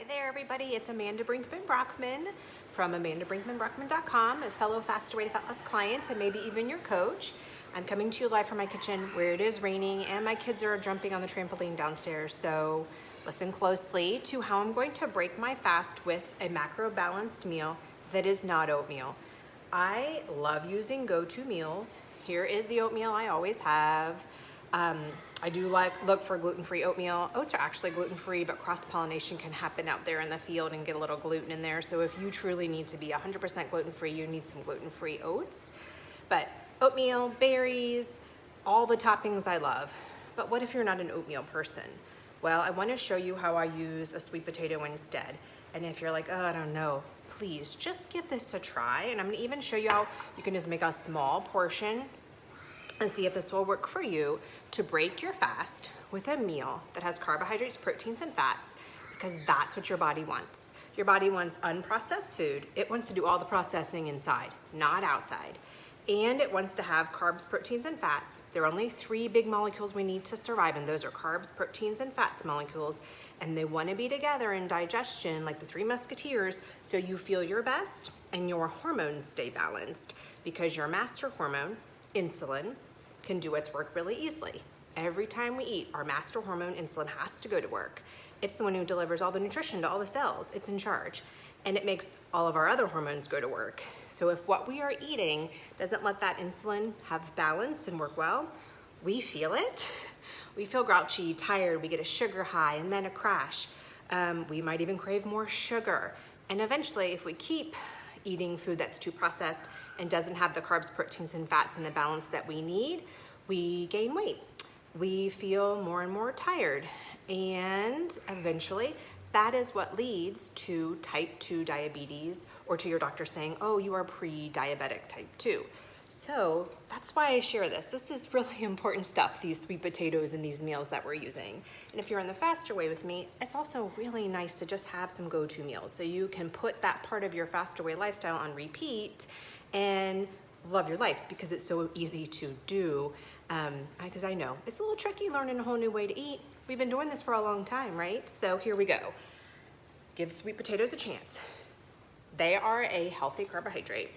Hi there, everybody. It's Amanda Brinkman-Brockman from amandabrinkmanbrockman.com, a fellow Fast Away to Fat Loss client and maybe even your coach. I'm coming to you live from my kitchen where it is raining and my kids are jumping on the trampoline downstairs. So listen closely to how I'm going to break my fast with a macro-balanced meal that is not oatmeal. I love using go-to meals. Here is the oatmeal I always have. I do look for gluten-free oatmeal. Oats are actually gluten-free, but cross-pollination can happen out there in the field and get a little gluten in there. So if you truly need to be 100% gluten-free, you need some gluten-free oats. But oatmeal, berries, all the toppings I love. But what if you're not an oatmeal person? Well, I want to show you how I use a sweet potato instead. And if you're like, oh, I don't know, please just give this a try. And I'm going to even show you how you can just make a small portion and see if this will work for you to break your fast with a meal that has carbohydrates, proteins, and fats, because that's what your body wants. Your body wants unprocessed food. It wants to do all the processing inside, not outside. And it wants to have carbs, proteins, and fats. There are only 3 big molecules we need to survive, and those are carbs, proteins, and fats molecules. And they want to be together in digestion like the 3 musketeers so you feel your best and your hormones stay balanced, because your master hormone, insulin, can do its work really easily. Every time we eat, our master hormone, insulin, has to go to work. It's the one who delivers all the nutrition to all the cells. It's in charge. And it makes all of our other hormones go to work. So if what we are eating doesn't let that insulin have balance and work well, we feel it. We feel grouchy, tired, we get a sugar high and then a crash. We might even crave more sugar. And eventually, if we keep eating food that's too processed and doesn't have the carbs, proteins, and fats in the balance that we need, we gain weight. We feel more and more tired. And eventually, that is what leads to type 2 diabetes, or to your doctor saying, oh, you are pre-diabetic type 2. So that's why I share this. This is really important stuff, these sweet potatoes and these meals that we're using. And if you're in the faster way with me, it's also really nice to just have some go-to meals so you can put that part of your faster way lifestyle on repeat and love your life, because it's so easy to do. Because I know it's a little tricky learning a whole new way to eat. We've been doing this for a long time, right? So here we go. Give sweet potatoes a chance. They are a healthy carbohydrate.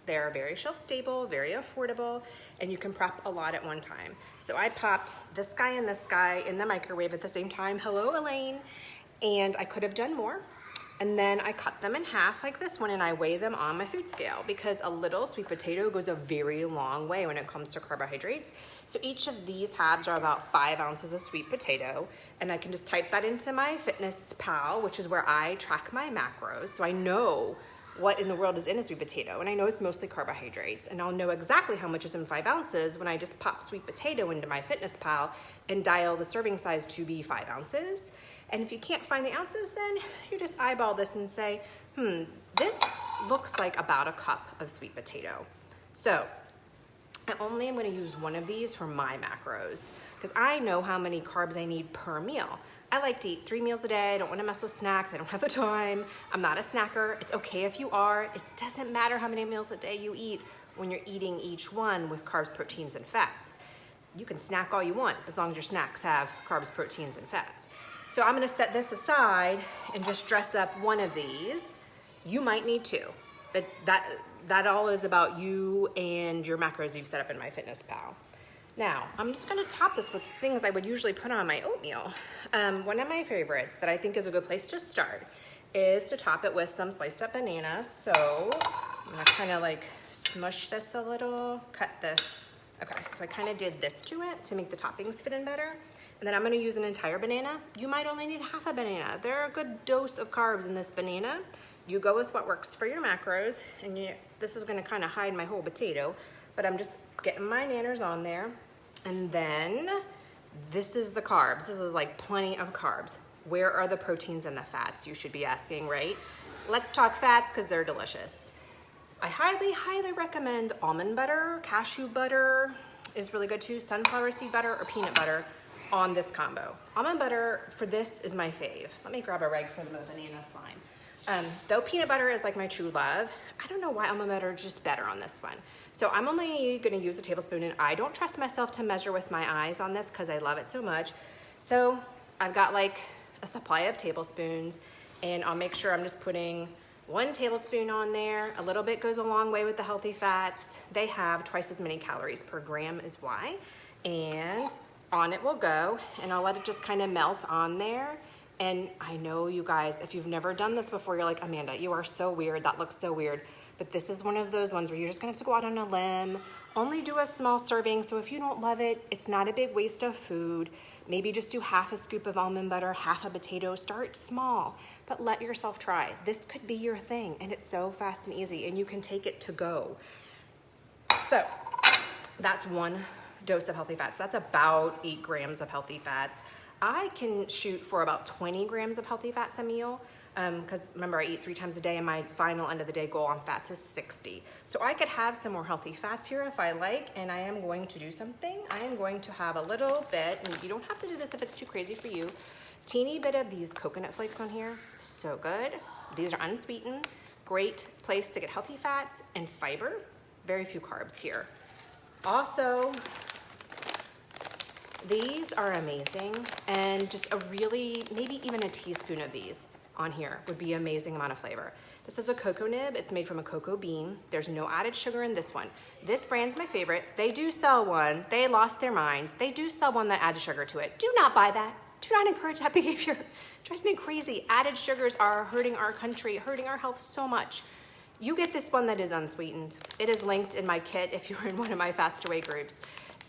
They're very shelf stable, very affordable, and you can prep a lot at one time. So I popped this guy and this guy in the microwave at the same time. Hello, Elaine. And I could have done more. And then I cut them in half like this one, and I weigh them on my food scale, because a little sweet potato goes a very long way when it comes to carbohydrates. So each of these halves are about 5 ounces of sweet potato, and I can just type that into my Fitness Pal, which is where I track my macros. So I know what in the world is in a sweet potato, and I know it's mostly carbohydrates, and I'll know exactly how much is in 5 ounces when I just pop sweet potato into my Fitness Pal and dial the serving size to be 5 ounces. And if you can't find the ounces, then you just eyeball this and say, this looks like about a cup of sweet potato. So I only am going to use one of these for my macros, because I know how many carbs I need per meal. I like to eat 3 meals a day. I don't want to mess with snacks. I don't have the time. I'm not a snacker. It's okay if you are. It doesn't matter how many meals a day you eat when you're eating each one with carbs, proteins, and fats. You can snack all you want as long as your snacks have carbs, proteins, and fats. So I'm going to set this aside and just dress up one of these. You might need 2. But that all is about you and your macros you've set up in my Fitness Pal. Now, I'm just going to top this with things I would usually put on my oatmeal. One of my favorites that I think is a good place to start is to top it with some sliced up bananas. So I'm going to kind of like smush this a little, okay, so I kind of did this to it to make the toppings fit in better. And then I'm going to use an entire banana. You might only need half a banana. There are a good dose of carbs in this banana. You go with what works for your macros, and this is going to kind of hide my whole potato, but I'm just getting my nanners on there. And then this is the carbs. This is like plenty of carbs. Where are the proteins and the fats, you should be asking, right? Let's talk fats, because they're delicious. I highly, highly recommend almond butter. Cashew butter is really good too. Sunflower seed butter or peanut butter on this combo. Almond butter for this is my fave. Let me grab a rag for the banana slime. Though peanut butter is like my true love, I don't know why almond butter is just better on this one. So I'm only gonna use a tablespoon, and I don't trust myself to measure with my eyes on this because I love it so much. So I've got like a supply of tablespoons, And I'll make sure I'm just putting 1 tablespoon on there. A little bit goes a long way with the healthy fats. They have twice as many calories per gram as whey. And on it will go, and I'll let it just kind of melt on there. And I know you guys, if you've never done this before, you're like, Amanda, you are so weird. That looks so weird. But this is one of those ones where you're just gonna have to go out on a limb, only do a small serving. So if you don't love it, it's not a big waste of food. Maybe just do half a scoop of almond butter, half a potato. Start small, but let yourself try. This could be your thing, and it's so fast and easy, and you can take it to go. So that's 1 dose of healthy fats. That's about 8 grams of healthy fats. I can shoot for about 20 grams of healthy fats a meal, because remember, I eat 3 times a day, and my final end of the day goal on fats is 60. So I could have some more healthy fats here if I like, and I am going to do something. I am going to have a little bit, and you don't have to do this if it's too crazy for you, teeny bit of these coconut flakes on here. So good. These are unsweetened. Great place to get healthy fats and fiber. Very few carbs here. Also, these are amazing, and just a really, maybe even a teaspoon of these on here would be an amazing amount of flavor. This is a cocoa nib. It's made from a cocoa bean. There's no added sugar in this one. This brand's my favorite. They do sell one. They lost their minds. They do sell one that adds sugar to it. Do not buy that. Do not encourage that behavior. It drives me crazy. Added sugars are hurting our country, hurting our health so much. You get this one that is unsweetened. It is linked in my kit if you're in one of my Fast Away groups.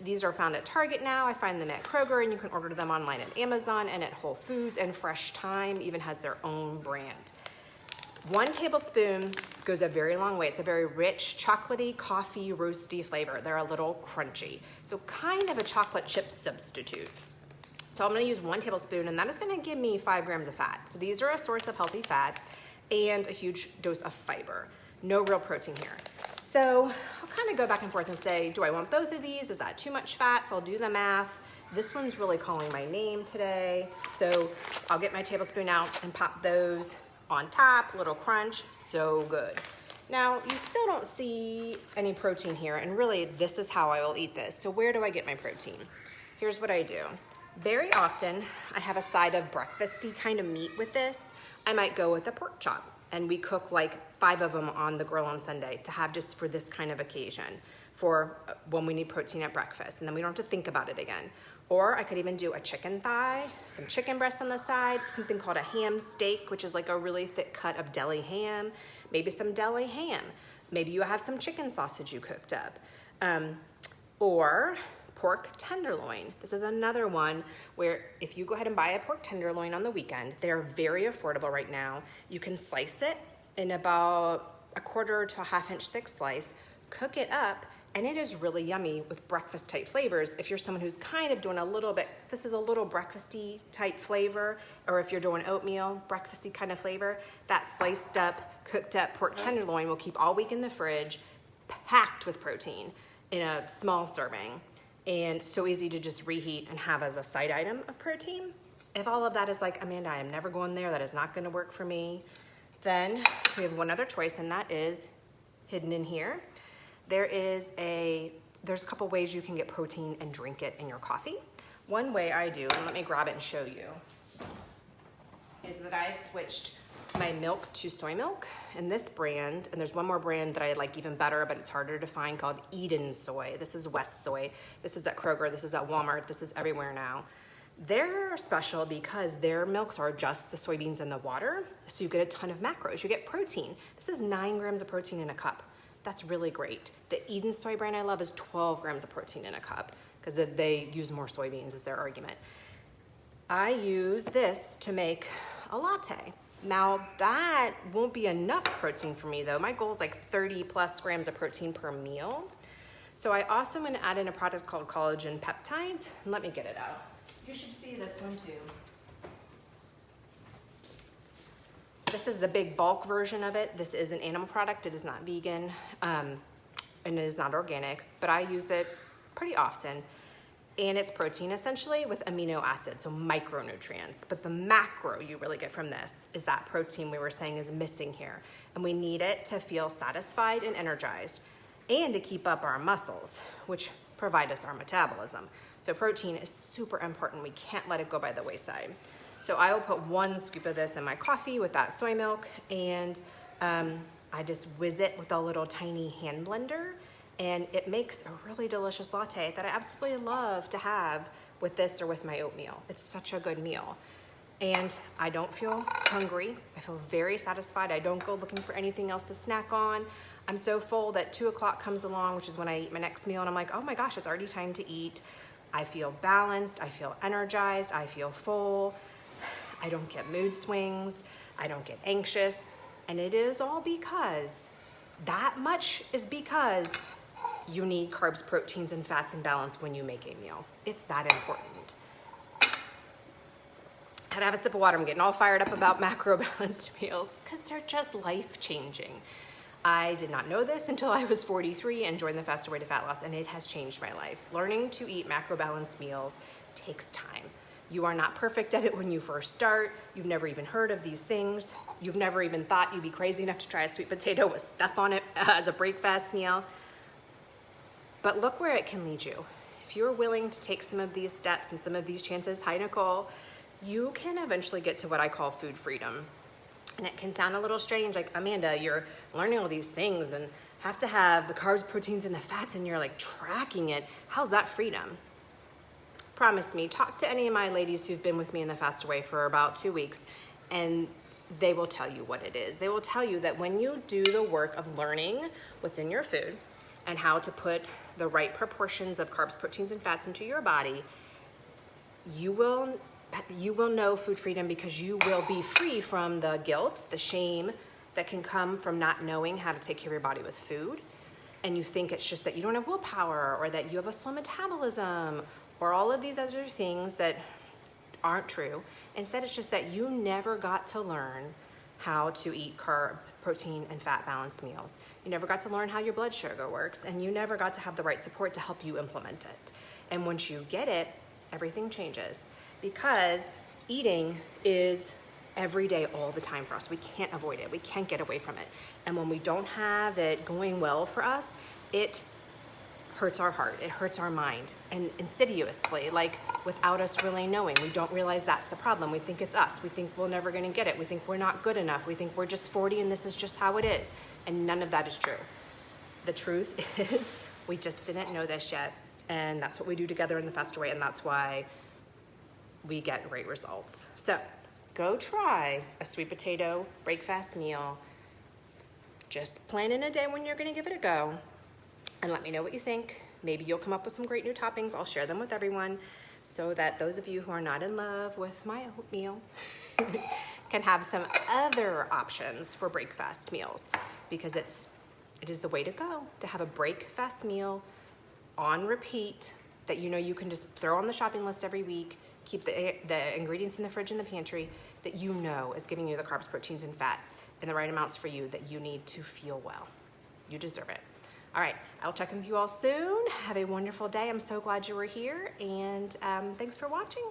These are found at Target now. I find them at Kroger, and you can order them online at Amazon and at Whole Foods, and Fresh Thyme even has their own brand. 1 tablespoon goes a very long way. It's a very rich, chocolatey, coffee, roasty flavor. They're a little crunchy. So kind of a chocolate chip substitute. So I'm gonna use 1 tablespoon, and that is gonna give me 5 grams of fat. So these are a source of healthy fats and a huge dose of fiber. No real protein here. So I'll kind of go back and forth and say, do I want both of these? Is that too much fat? So I'll do the math. This one's really calling my name today. So I'll get my tablespoon out and pop those on top, little crunch, so good. Now, you still don't see any protein here, and really this is how I will eat this. So where do I get my protein? Here's what I do. Very often, I have a side of breakfasty kind of meat with this. I might go with a pork chop, and we cook like 5 of them on the grill on Sunday to have just for this kind of occasion, for when we need protein at breakfast, and then we don't have to think about it again. Or I could even do a chicken thigh, some chicken breast on the side, something called a ham steak, which is like a really thick cut of deli ham, maybe some deli ham. Maybe you have some chicken sausage you cooked up. Or pork tenderloin. This is another one where if you go ahead and buy a pork tenderloin on the weekend, they're very affordable right now. You can slice it in about a 1/4 to a 1/2 inch thick slice, cook it up, and it is really yummy with breakfast type flavors. If you're someone who's kind of doing a little bit, this is a little breakfasty type flavor, or if you're doing oatmeal, breakfasty kind of flavor, that sliced up, cooked up pork tenderloin will keep all week in the fridge, packed with protein in a small serving, and so easy to just reheat and have as a side item of protein. If all of that is like, Amanda, I am never going there, that is not gonna work for me, then we have one other choice, and that is hidden in here. There's a couple ways you can get protein and drink it in your coffee. One way I do, and let me grab it and show you, is that I've switched my milk to soy milk. And this brand, and there's one more brand that I like even better, but it's harder to find, called Eden Soy. This is West Soy. This is at Kroger, this is at Walmart, this is everywhere now. They're special because their milks are just the soybeans and the water, so you get a ton of macros, you get protein. This is 9 grams of protein in a cup. That's really great. The Eden Soy brand I love is 12 grams of protein in a cup because they use more soybeans is their argument. I use this to make a latte. Now that won't be enough protein for me though. My goal is like 30 plus grams of protein per meal. So I also am gonna add in a product called collagen peptides. And let me get it out. You should see this one too. This is the big bulk version of it. This is an animal product. It is not vegan, and it is not organic, but I use it pretty often. And it's protein essentially with amino acids, so micronutrients. But the macro you really get from this is that protein we were saying is missing here. And we need it to feel satisfied and energized and to keep up our muscles, which provide us our metabolism. So protein is super important. We can't let it go by the wayside. So I will put 1 scoop of this in my coffee with that soy milk, and I just whiz it with a little tiny hand blender, and it makes a really delicious latte that I absolutely love to have with this or with my oatmeal. It's such a good meal. And I don't feel hungry. I feel very satisfied. I don't go looking for anything else to snack on. I'm so full that 2 o'clock comes along, which is when I eat my next meal, and I'm like, oh my gosh, it's already time to eat. I feel balanced, I feel energized, I feel full. I don't get mood swings, I don't get anxious, and it is all because, that much is because you need carbs, proteins, and fats in balance when you make a meal. It's that important. Had to have a sip of water. I'm getting all fired up about macro balanced meals because they're just life-changing. I did not know this until I was 43 and joined the Faster Way to Fat Loss, and it has changed my life. Learning to eat macro balanced meals takes time. You are not perfect at it when you first start. You've never even heard of these things. You've never even thought you'd be crazy enough to try a sweet potato with stuff on it as a breakfast meal. But look where it can lead you. If you're willing to take some of these steps and some of these chances, hi Nicole, you can eventually get to what I call food freedom. And it can sound a little strange, like, Amanda, you're learning all these things and have to have the carbs, proteins, and the fats, and you're like tracking it. How's that freedom? Promise me, talk to any of my ladies who've been with me in the Faster Way for about 2 weeks, and they will tell you what it is. They will tell you that when you do the work of learning what's in your food and how to put the right proportions of carbs, proteins, and fats into your body, you will know food freedom, because you will be free from the guilt, the shame that can come from not knowing how to take care of your body with food. And you think it's just that you don't have willpower, or that you have a slow metabolism, or all of these other things that aren't true. Instead, it's just that you never got to learn how to eat carb, protein, and fat balanced meals. You never got to learn how your blood sugar works, and you never got to have the right support to help you implement it. And once you get it, everything changes, because eating is every day, all the time for us. We can't avoid it. We can't get away from it. And when we don't have it going well for us, it hurts our heart, it hurts our mind, and insidiously, like without us really knowing. We don't realize that's the problem. We think it's us. We think we're never gonna get it. We think we're not good enough. We think we're just 40 and this is just how it is. And none of that is true. The truth is, we just didn't know this yet. And that's what we do together in the Faster Way, and that's why we get great results. So go try a sweet potato breakfast meal. Just plan in a day when you're gonna give it a go, and let me know what you think. Maybe you'll come up with some great new toppings. I'll share them with everyone so that those of you who are not in love with my oatmeal can have some other options for breakfast meals, because it is the way to go, to have a breakfast meal on repeat that you know you can just throw on the shopping list every week, keep the ingredients in the fridge and the pantry, that you know is giving you the carbs, proteins, and fats in the right amounts for you that you need to feel well. You deserve it. All right, I'll check in with you all soon. Have a wonderful day. I'm so glad you were here, and thanks for watching.